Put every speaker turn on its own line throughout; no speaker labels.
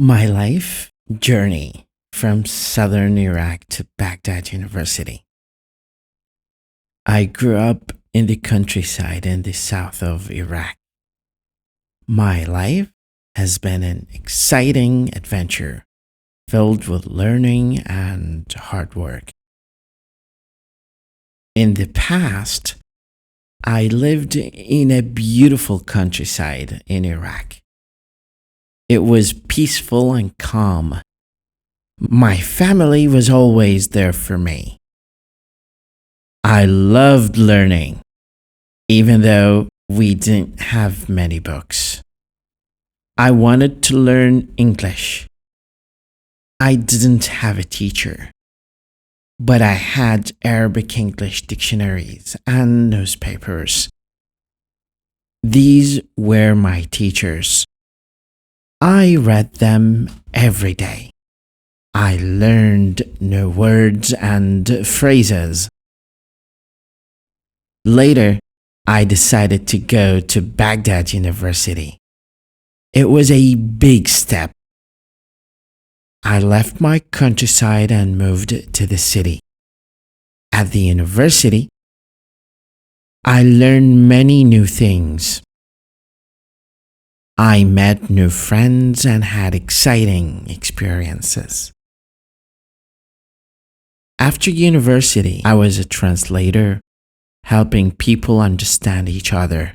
My life journey from southern Iraq to Baghdad University. I grew up in the countryside in the south of Iraq. My life has been an exciting adventure filled with learning and hard work. In the past, I lived in a beautiful countryside in Iraq. It was peaceful and calm. My family was always there for me. I loved learning, even though we didn't have many books. I wanted to learn English. I didn't have a teacher, but I had Arabic English dictionaries and newspapers. These were my teachers. I read them every day. I learned new words and phrases. Later, I decided to go to Baghdad University. It was a big step. I left my countryside and moved to the city. At the university, I learned many new things. I met new friends and had exciting experiences. After university, I was a translator, helping people understand each other.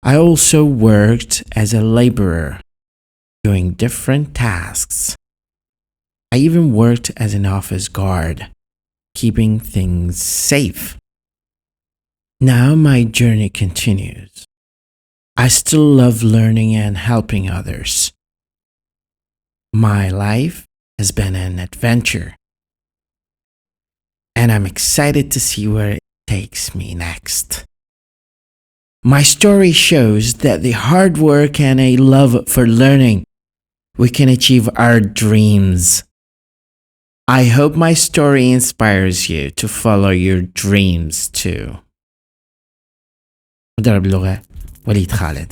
I also worked as a laborer, doing different tasks. I even worked as an office guard, keeping things safe. Now my journey continues. I still love learning and helping others. My life has been an adventure, and I'm excited to see where it takes me next. My story shows that the hard work and a love for learning, we can achieve our dreams. I hope my story inspires you to follow your dreams too. مدرب اللغة وليد خالد.